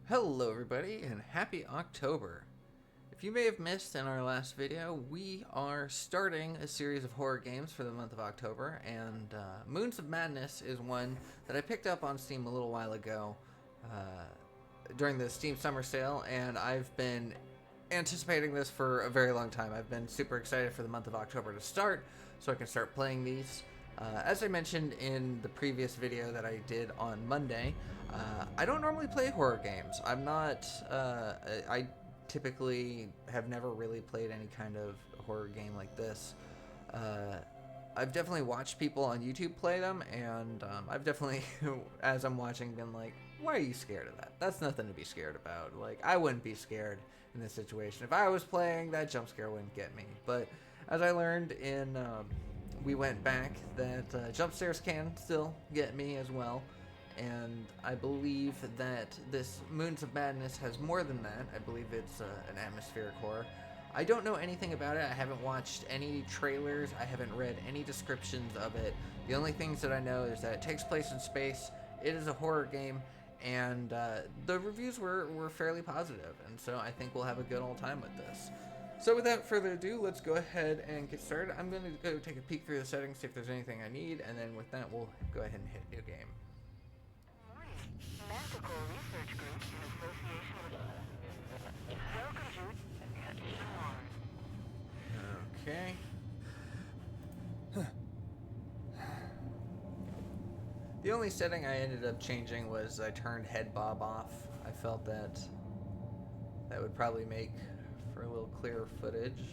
Hello everybody and happy October. If you may have missed in our last video, we are starting a series of horror games for the month of October, and Moons of Madness is one that I picked up on Steam a little while ago during the Steam Summer Sale, and I've been anticipating this for a very long time. I've been super excited for the month of October to start so I can start playing these. As I mentioned in the previous video that I did on Monday, I don't normally play horror games. I'm not, I typically have never really played any kind of horror game like this. I've definitely watched people on YouTube play them, and I've definitely, as I'm watching, been like, why are you scared of that? That's nothing to be scared about. Like, I wouldn't be scared in this situation. If I was playing, that jump scare wouldn't get me. But as I learned in We Went Back, that jump scares can still get me as well, and I believe that this Moons of Madness has more than that. I believe it's an atmospheric horror. I don't know anything about it. I haven't watched any trailers. I haven't read any descriptions of it. The only things that I know is that it takes place in space. It is a horror game, and the reviews were fairly positive, and so I think we'll have a good old time with this. So without further ado, let's go ahead and get started. I'm going to go take a peek through the settings, see if there's anything I need, and then with that, we'll go ahead and hit new game. Magical Research Group in association with Welcome to Okay. The only setting I ended up changing was I turned head bob off. I felt that would probably make for a little clearer footage.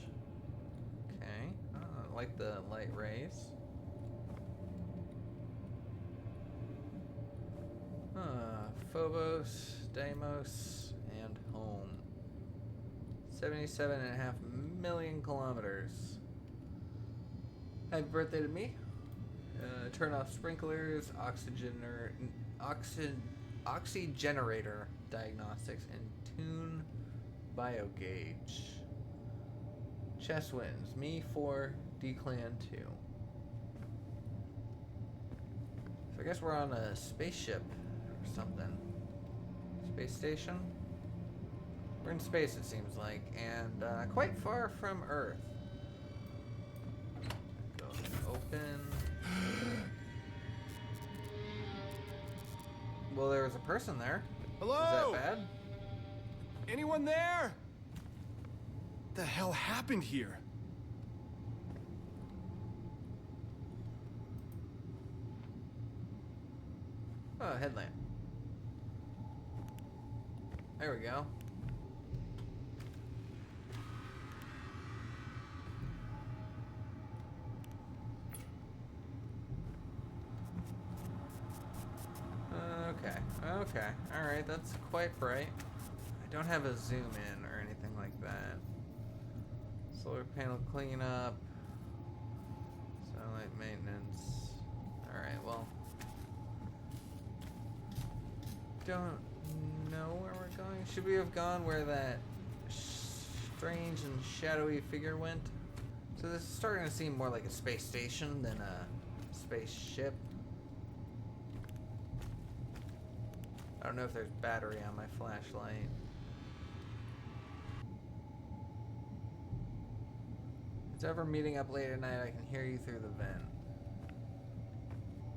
Okay. I like the light rays. Phobos, Deimos, and home. 77.5 million kilometers. Happy birthday to me. Turn off sprinklers, oxygenerator diagnostics, and tune biogauge. Chess wins. Me 4, D-Clan 2. So I guess we're on a spaceship or something. Space station? We're in space, it seems like, and quite far from Earth. Go open. Well, there was a person there. Hello? Is that bad? Anyone there? What the hell happened here? Oh, headlamp. There we go. Okay. Alright, that's quite bright. I don't have a zoom in or anything like that. Solar panel cleanup. Satellite maintenance. Alright, well. Don't know where we're going. Should we have gone where that strange and shadowy figure went? So this is starting to seem more like a space station than a spaceship. I don't know if there's battery on my flashlight. If it's ever meeting up late at night, I can hear you through the vent.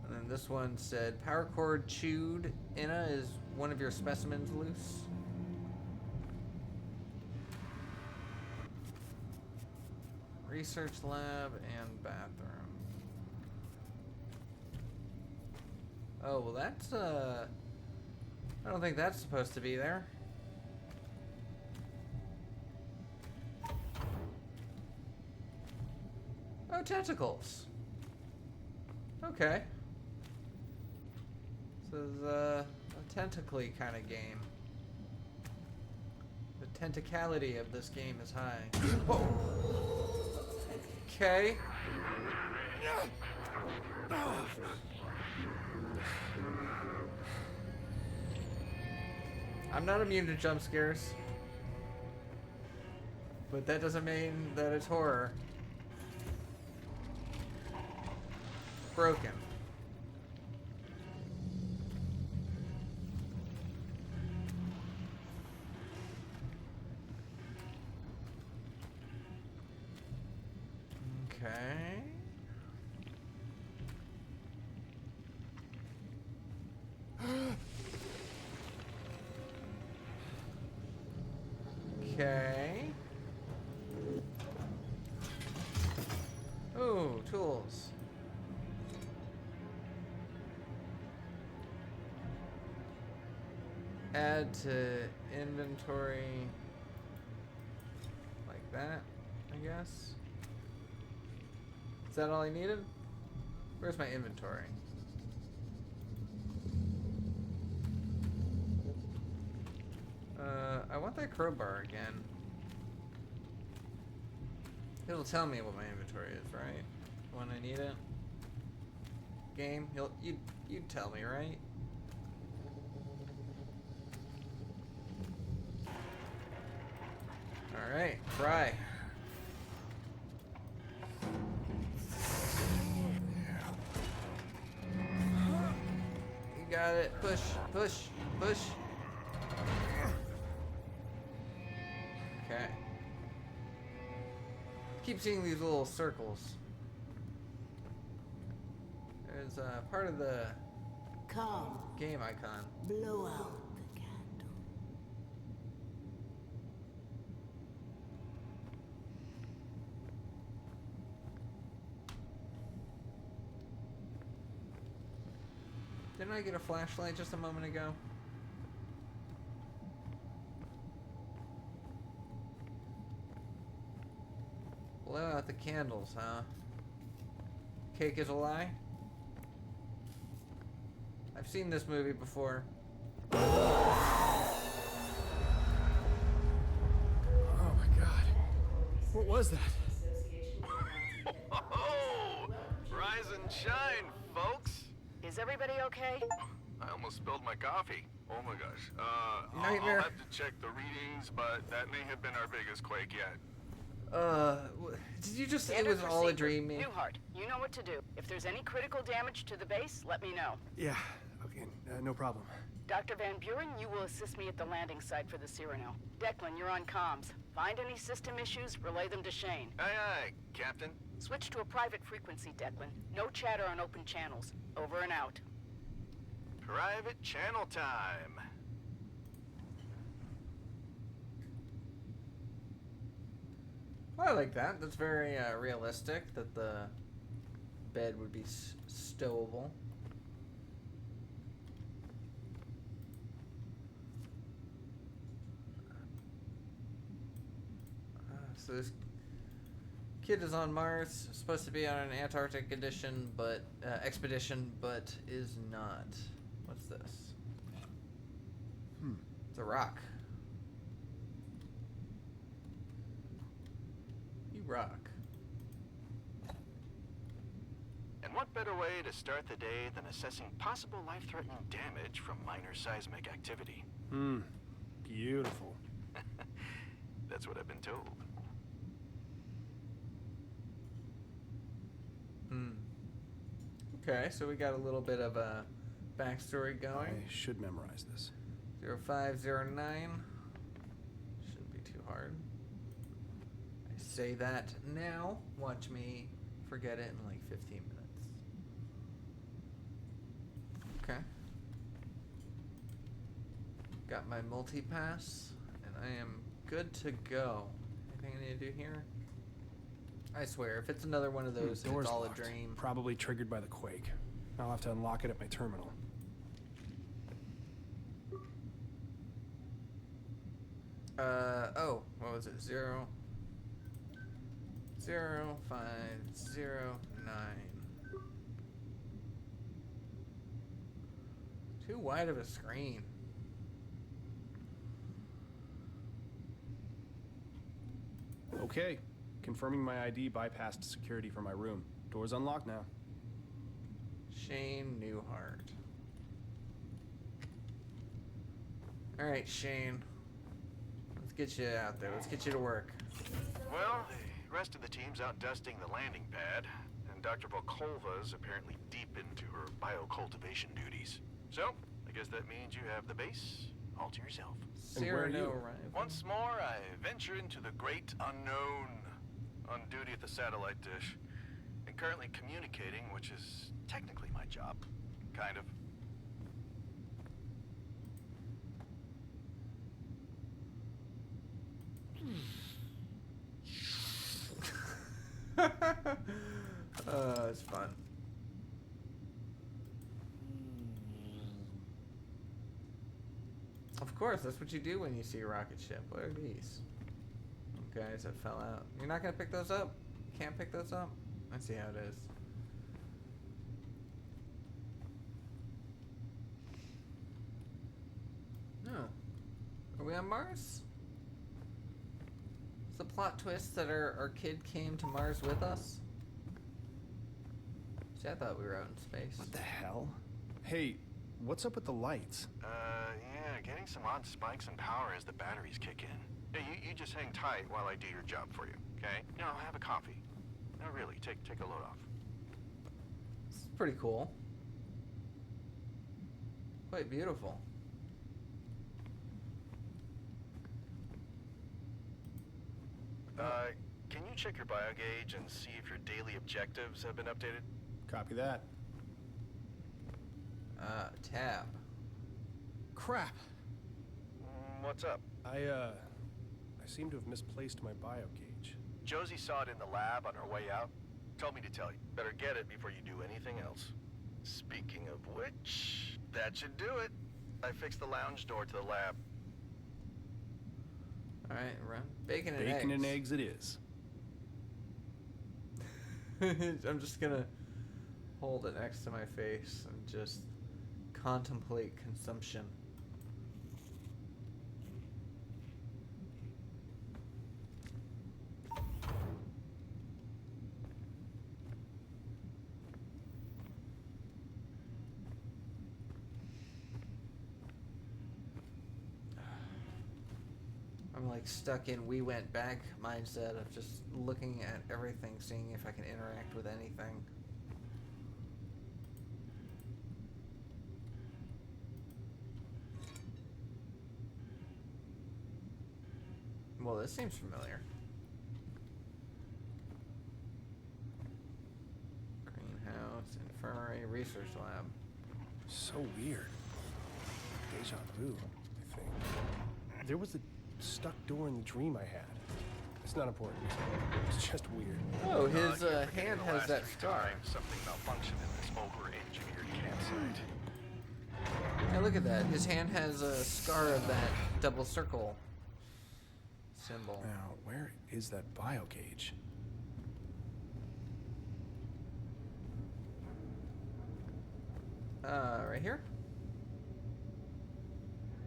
And then this one said, power cord chewed. Inna, is one of your specimens loose? Research lab and bathroom. Oh, well that's, I don't think that's supposed to be there. Oh, tentacles. Okay. This is a tentacly kind of game. The tentacality of this game is high. Whoa. Okay. I'm not immune to jump scares, but that doesn't mean that it's horror. Broken. Okay. Okay. Ooh, tools. Add to inventory. Like that, I guess. Is that all I needed? Where's my inventory? I want that crowbar again. It'll tell me what my inventory is, right? When I need it. Game, you'd tell me, right? All right, fry. You got it. Push, push, push. Okay. Keep seeing these little circles. There's part of the Come, game icon. blow out the candle. Didn't I get a flashlight just a moment ago? Blow out the candles, huh? Cake is a lie? I've seen this movie before. Oh my god. What was that? Oh, rise and shine, folks. Is everybody okay? I almost spilled my coffee. Oh my gosh. Nightmare. I'll have to check the readings, but that may have been our biggest quake yet. Did you just say it Standard was all a procedure. dream, me? Newhart, you know what to do. If there's any critical damage to the base, let me know. Yeah, okay, no problem. Dr. Van Buren, you will assist me at the landing site for the Cyrano. Declan, you're on comms. Find any system issues, relay them to Shane. Aye, aye, Captain. Switch to a private frequency, Declan. No chatter on open channels. Over and out. Private channel time. I like that. That's very realistic that the bed would be stowable. So this kid is on Mars, supposed to be on an Antarctic edition, but expedition, but is not. What's this? It's a rock. You rock. And what better way to start the day than assessing possible life-threatening damage from minor seismic activity? Beautiful. That's what I've been told. Okay, so we got a little bit of a backstory going. I should memorize this. 0509. Shouldn't be too hard. I say that now. Watch me forget it in like 15 minutes. Okay. Got my multi-pass, and I am good to go. Anything I need to do here? I swear, if it's another one of those, Door's it's all locked. a dream. Probably triggered by the quake. I'll have to unlock it at my terminal. Oh, what was it? 0, 0, 5, 0, 9. Too wide of a screen. Okay. Confirming my ID bypassed security for my room. Door's unlocked now. Shane Newhart. Alright, Shane. Let's get you out there. Let's get you to work. Well, the rest of the team's out dusting the landing pad, and Dr. Volkova's apparently deep into her biocultivation duties. So, I guess that means you have the base all to yourself. And where are Cyrano you? arrived. Once more, I venture into the great unknown, on duty at the satellite dish. and currently communicating, which is technically my job. Kind of. It's fun. Of course, that's what you do when you see a rocket ship. What are these? Guys that fell out. You're not gonna pick those up? Can't pick those up? I see how it is. No. Are we on Mars? Is the plot twist that our kid came to Mars with us? See, I thought we were out in space. What the hell? Hey, what's up with the lights? Yeah, getting some odd spikes in power as the batteries kick in. Yeah, you just hang tight while I do your job for you, okay? You know, have a coffee. No, really, take a load off. It's pretty cool. Quite beautiful. Can you check your bio gauge and see if your daily objectives have been updated? Copy that. Tab. Crap. What's up? I seem to have misplaced my bio gauge. Josie saw it in the lab on her way out. Told me to tell you. Better get it before you do anything else. Speaking of which, that should do it. I fixed the lounge door to the lab. Alright, run. Bacon and Bacon eggs. and eggs it is. I'm just gonna hold it next to my face and just contemplate consumption. I'm like stuck in we went back mindset of just looking at everything, seeing if I can interact with anything. Well, this seems familiar. Greenhouse, infirmary, research lab. So weird. Deja vu, I think. There was a stuck door in the dream I had. It's not important. It's just weird. Oh, his You're forgetting hand the has last that 3 scar. times something malfunctioned in this over-engineered campsite. Yeah, look at that. His hand has a scar of that double circle symbol. Now, where is that bio gauge? Right here.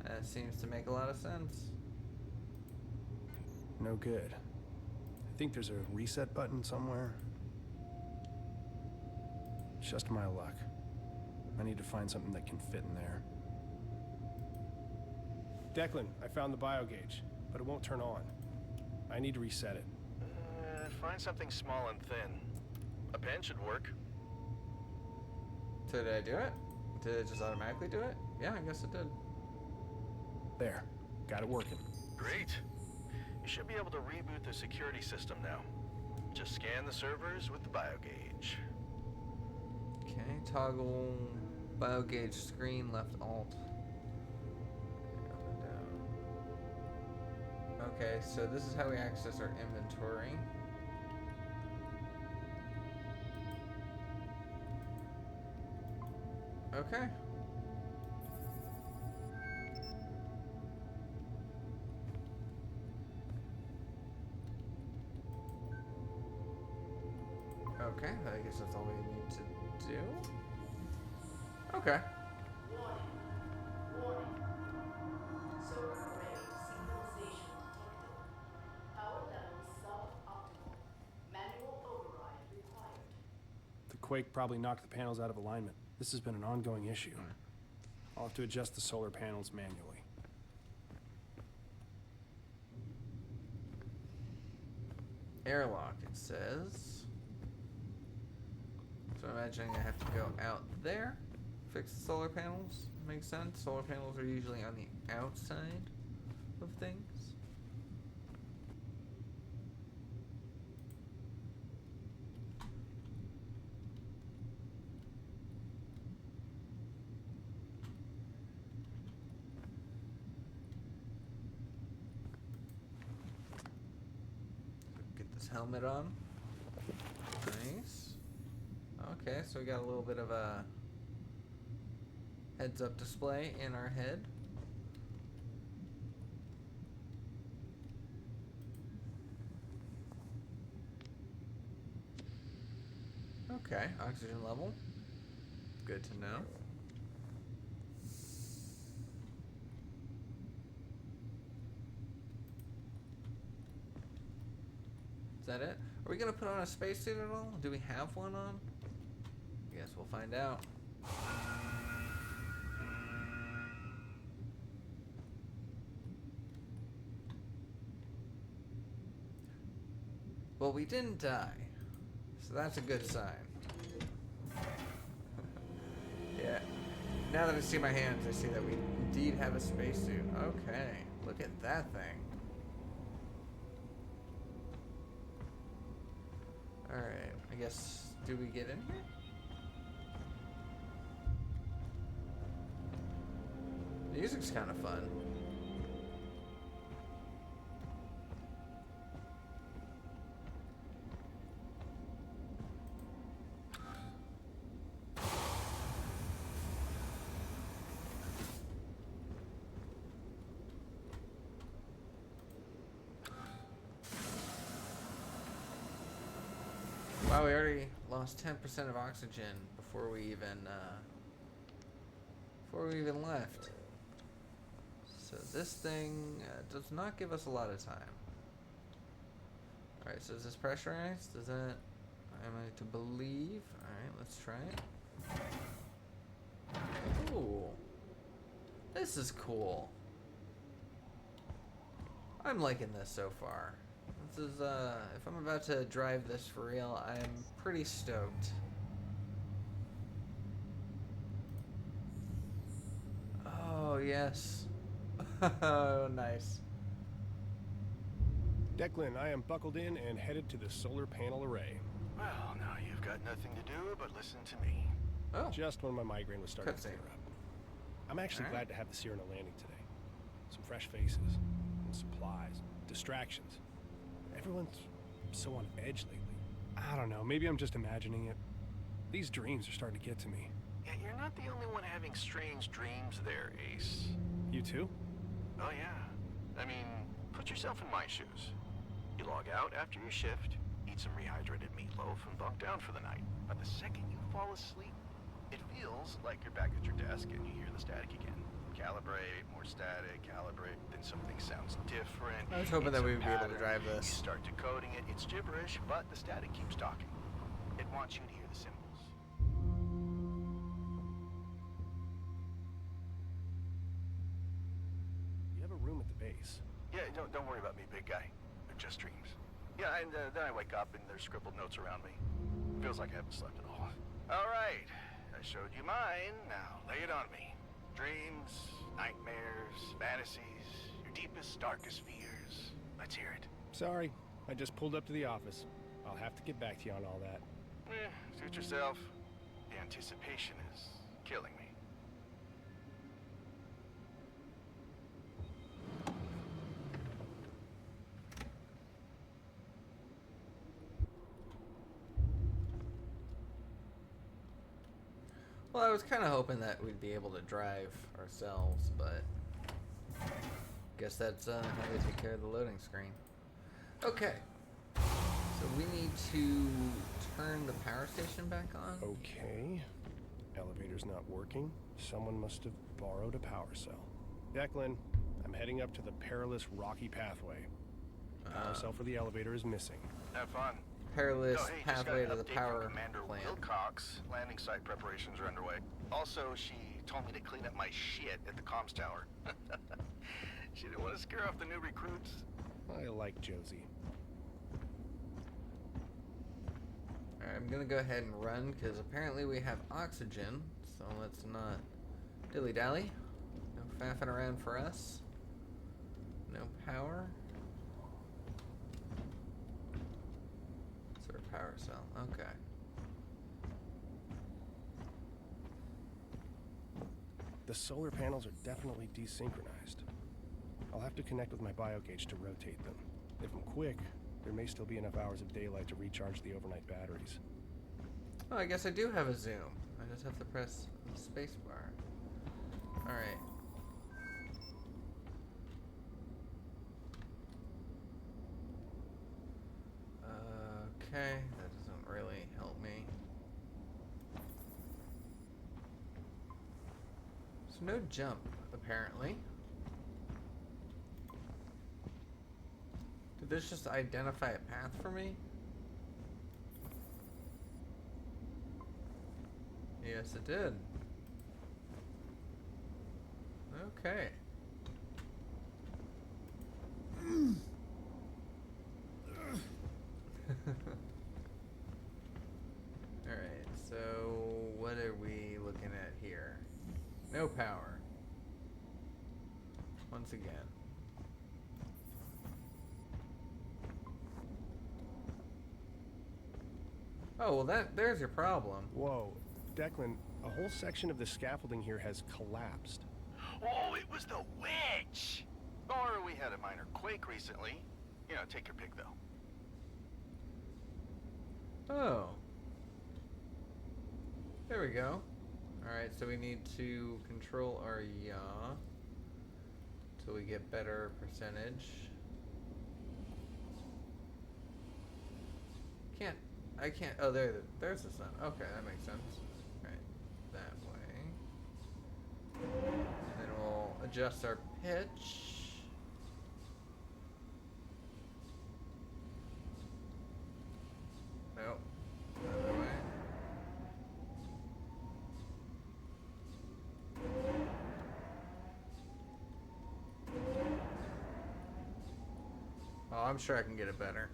That seems to make a lot of sense. No good. I think there's a reset button somewhere. Just my luck. I need to find something that can fit in there. Declan, I found the bio gauge, but it won't turn on. I need to reset it. Find something small and thin. A pen should work. So did I do it? Did it just automatically do it? Yeah, I guess it did. There. Got it working. Great. You should be able to reboot the security system now. Just scan the servers with the bio gauge. Okay, toggle bio gauge screen, left alt. Up and down. Okay, so this is how we access our inventory. Okay. Okay, I guess that's all we need to do. Okay. Warning. Solar array synchronization detected. Power levels suboptimal. Manual override required. The quake probably knocked the panels out of alignment. This has been an ongoing issue. I'll have to adjust the solar panels manually. Airlock, it says. So I'm imagining I have to go out there, fix the solar panels. Makes sense. Solar panels are usually on the outside of things. helmet on. Nice. Okay, so we got a little bit of a heads-up display in our head. Okay, oxygen level. Good to know. Is that it? Are we gonna put on a spacesuit at all? Do we have one on? Guess we'll find out. Well, we didn't die, so that's a good sign. Yeah. Now that I see my hands, I see that we indeed have a spacesuit. Okay, look at that thing. Alright, I guess, do we get in here? Music's kind of fun. Wow, we already lost 10% of oxygen before we even left. So this thing does not give us a lot of time. Alright, so is this pressurized? Does that... am I to believe? Alright, let's try it. Ooh. This is cool. I'm liking this so far. This is, if I'm about to drive this for real, I'm pretty stoked. Oh, yes. Oh, nice. Declan, I am buckled in and headed to the solar panel array. Well, now you've got nothing to do but listen to me. Oh. Just when my migraine was starting to Cutscene. flare up. I'm actually Alright. glad to have the Cyrano landing today. Some fresh faces, and supplies, distractions. Everyone's so on edge lately. I don't know, maybe I'm just imagining it. These dreams are starting to get to me. Yeah, you're not the only one having strange dreams there, Ace. You too? Oh, yeah. I mean, put yourself in my shoes. You log out after your shift, eat some rehydrated meatloaf, and bunk down for the night. But the second you fall asleep, it feels like you're back at your desk and you hear the static again. Calibrate, more static, calibrate, then something sounds different. I was hoping It's that we a would be able to pattern. drive You this. start decoding it, it's gibberish, but the static keeps talking. It wants you to hear the symbols. You have a room at the base. Yeah, don't worry about me, big guy. They're just dreams. Yeah, and then I wake up and there's scribbled notes around me. Feels like I haven't slept at all. All right, I showed you mine. Now lay it on me. Dreams, nightmares, fantasies, your deepest, darkest fears. Let's hear it. Sorry, I just pulled up to the office. I'll have to get back to you on all that. Suit yourself. The anticipation is killing me. Well, I was kind of hoping that we'd be able to drive ourselves, but guess that's how they take care of the loading screen. Okay, so we need to turn the power station back on. Okay. Elevator's not working. Someone must have borrowed a power cell. Declan, I'm heading up to the perilous rocky pathway. Power cell for the elevator is missing. Have fun. Perilous Oh, hey, just got pathway an to the update power from Commander plant. Wilcox. Landing site preparations are underway. Also, she told me to clean up my shit at the comms tower. She didn't want to scare off the new recruits. I like Josie. Alright, I'm gonna go ahead and run because apparently we have oxygen, so let's not dilly-dally. No faffing around for us. No power. Sort of power cell. Okay. The solar panels are definitely desynchronized. I'll have to connect with my biogauge to rotate them. If I'm quick, There may still be enough hours of daylight to recharge the overnight batteries. Oh, I guess I do have a zoom. I just have to press the space bar. Alright. Okay, that doesn't really help me. So no jump, apparently. Did this just identify a path for me? Yes, it did. Okay. Alright, so what are we looking at here? No power. Once again. Oh, well there's your problem. Whoa, Declan, a whole section of the scaffolding here has collapsed. Oh, it was the witch! Or we had a minor quake recently. You know, take your pick, though. Oh. There we go. Alright, so we need to control our yaw till we get better percentage. I can't, oh, there's the sun. Okay, that makes sense. Right, that way. And then we'll adjust our pitch. Nope. Other way. Oh, I'm sure I can get it better.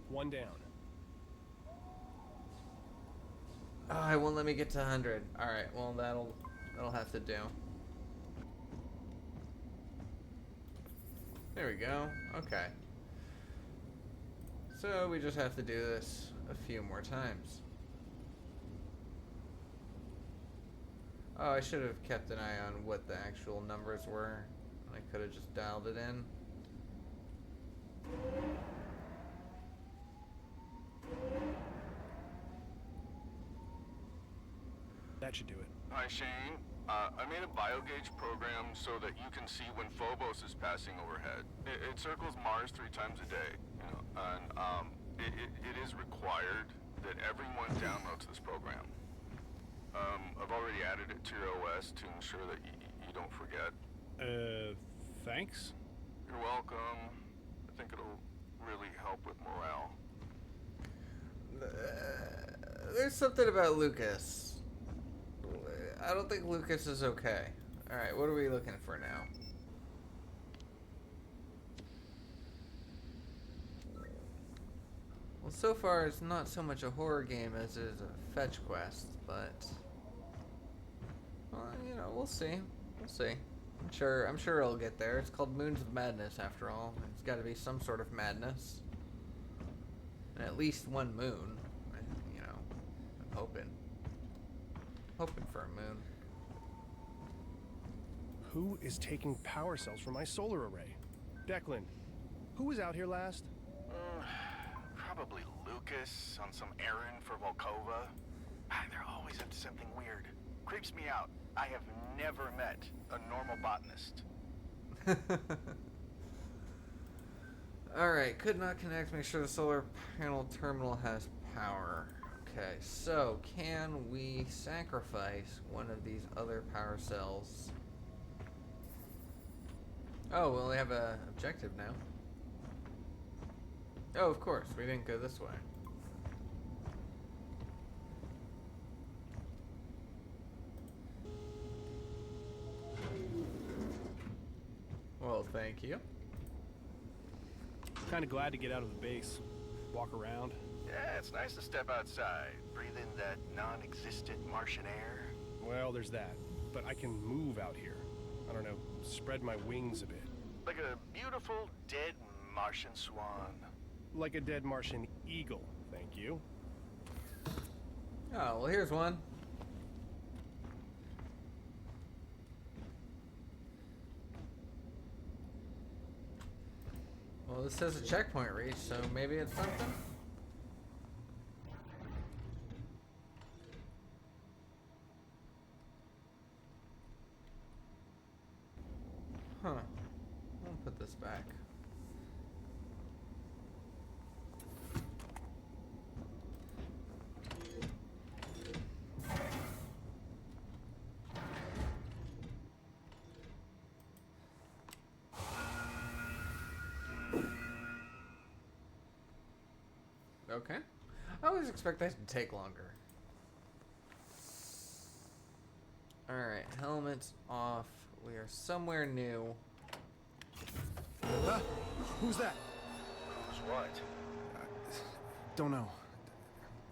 One down. Oh, it won't let me get to 100. Alright, well that'll have to do. There we go. Okay. So we just have to do this a few more times. Oh, I should have kept an eye on what the actual numbers were. I could have just dialed it in. That should do it. Hi, Shane. I made a biogauge program so that you can see when Phobos is passing overhead. It circles Mars 3 times a day, you know, and it is required that everyone downloads this program. I've already added it to your OS to ensure that you don't forget. Thanks? You're welcome. I think it'll really help with morale. There's something about Lucas. I don't think Lucas is okay. Alright, what are we looking for now? Well, so far it's not so much a horror game as it is a fetch quest, but well, you know, we'll see. We'll see. I'm sure it'll get there. It's called Moons of Madness after all. It's got to be some sort of madness. And at least one moon. You know, I'm hoping for a moon. Who is taking power cells from my solar array? Declan, who was out here last? Probably Lucas on some errand for Volkova. They're always up to something weird. Creeps me out. I have never met a normal botanist. Alright, could not connect. Make sure the solar panel terminal has power. Okay, so can we sacrifice one of these other power cells? Oh, we only have an objective now. Oh, of course, we didn't go this way. Well, thank you. Kind of glad to get out of the base. Walk around. Yeah, it's nice to step outside, breathe in that non-existent Martian air. Well, there's that. But I can move out here. I don't know, spread my wings a bit. Like a beautiful dead Martian swan. Like a dead Martian eagle, Thank you. Oh, well, here's one. Well, this says a checkpoint reached, so maybe it's something? Huh. I'll put this back. Okay. I always expect that to take longer. Alright, helmets off. We are somewhere new. Who's that? Who's what? Don't know.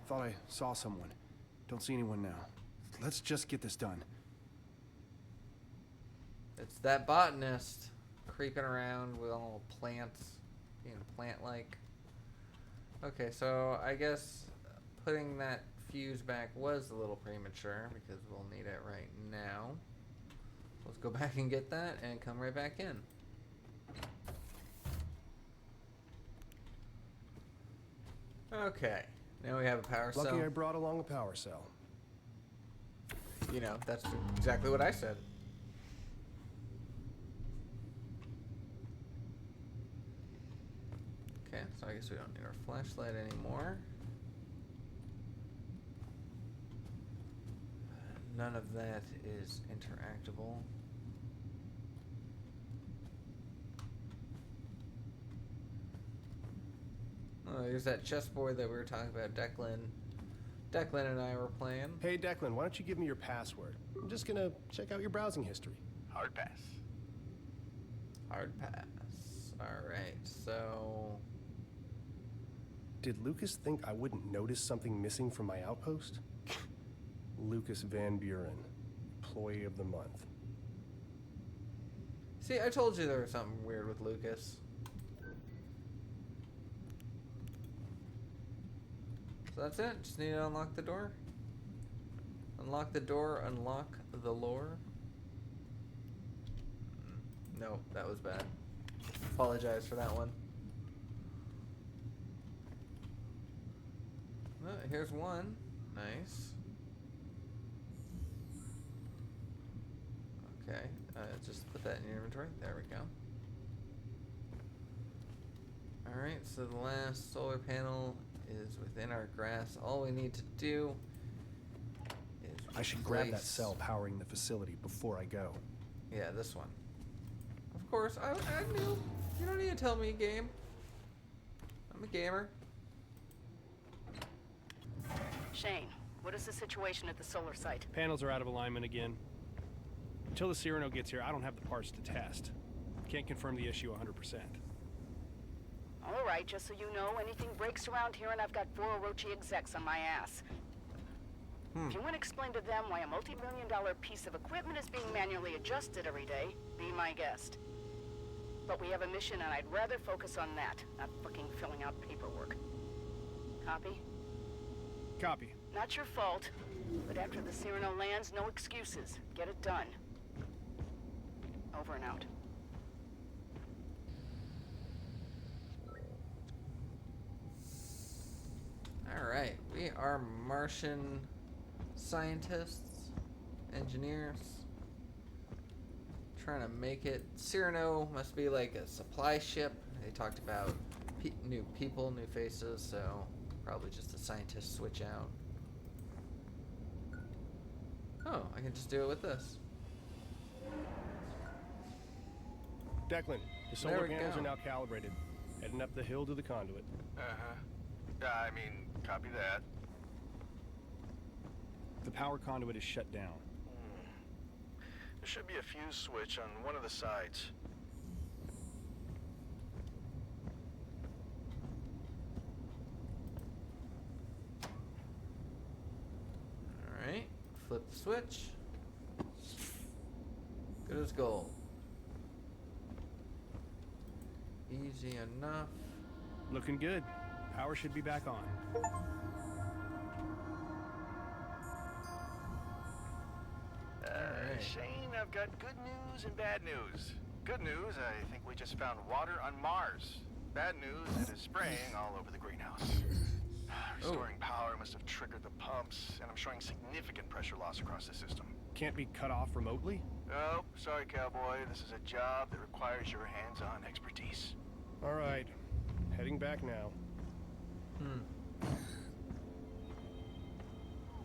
Thought I saw someone. Don't see anyone now. Let's just get this done. It's that botanist creeping around with all plants, being plant-like. Okay, so I guess putting that fuse back was a little premature because we'll need it right now. Let's go back and get that and come right back in. Okay, now we have a power cell. Lucky I brought along a power cell. You know, that's exactly what I said. Okay, so I guess we don't need our flashlight anymore. None of that is interactable. Oh, here's that chessboard that we were talking about. Declan and I were playing. Hey, Declan, why don't you give me your password? I'm just gonna check out your browsing history. Hard pass. Hard pass. Alright, so... Did Lucas think I wouldn't notice something missing from my outpost? Lucas Van Buren, Employee of the Month. See, I told you there was something weird with Lucas. So that's it? Just need to unlock the door? Unlock the door, unlock the lore? No, that was bad. Apologize for that one. Oh, here's one. Nice. Okay, just put that in your inventory. There we go. Alright, so the last solar panel is within our grasp. All we need to do is I should grab that replace- cell powering the facility before I go. Yeah, this one. Of course, I knew. You don't need to tell me, game. I'm a gamer. Shane, what is the situation at the solar site? Panels are out of alignment again. Until the Cyrano gets here, I don't have the parts to test. Can't confirm the issue 100%. All right, just so you know, anything breaks around here and I've got 4 Orochi execs on my ass. If you want to explain to them why a multi-million-dollar piece of equipment is being manually adjusted every day, be my guest. But we have a mission and I'd rather focus on that, not fucking filling out paperwork. Copy? Copy. Not your fault, but after the Cyrano lands, no excuses. Get it done. Over and out. Alright, we are Martian scientists, engineers, trying to make it. Cyrano must be like a supply ship. They talked about new people, new faces, so probably just a scientist switch out. Oh, I can just do it with this. Declan, the solar There we panels go. are now calibrated. Heading up the hill to the conduit. I mean, copy that. The power conduit is shut down. There should be a fuse switch on one of the sides. Alright, flip the switch. Good as gold. Easy enough. Looking good. Power should be back on. Shane, I've got good news and bad news. Good news, I think we just found water on Mars. Bad news, it is spraying all over the greenhouse. Restoring power must have triggered the pumps, and I'm showing significant pressure loss across the system. Can't be cut off remotely? Oh, sorry, cowboy. This is a job that requires your hands-on expertise. All right. Heading back now.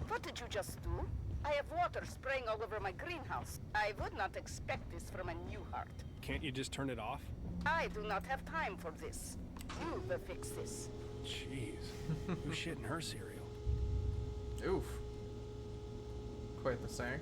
What did you just do? I have water spraying all over my greenhouse. I would not expect this from a new heart. Can't you just turn it off? I do not have time for this. You will fix this. Jeez. Who's shitting her cereal? Oof. Quite the saying.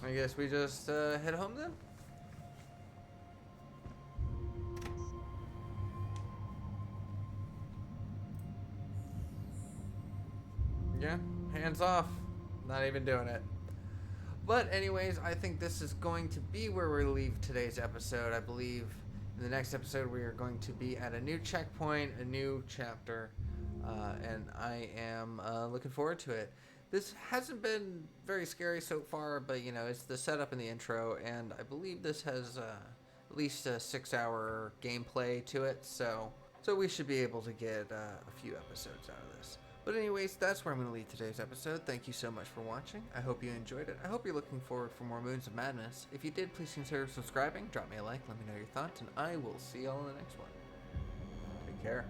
I guess we just head home then? Yeah, hands off. Not even doing it. But anyways, I think this is going to be where we leave today's episode. I believe in the next episode we are going to be at a new checkpoint, a new chapter, and I am looking forward to it. This hasn't been very scary so far, but you know, it's the setup and the intro, and I believe this has at least a 6-hour gameplay to it, so we should be able to get a few episodes out of this. But anyways, that's where I'm going to leave today's episode. Thank you so much for watching. I hope you enjoyed it. I hope you're looking forward for more Moons of Madness. If you did, please consider subscribing, drop me a like, let me know your thoughts, and I will see y'all in the next one. Take care.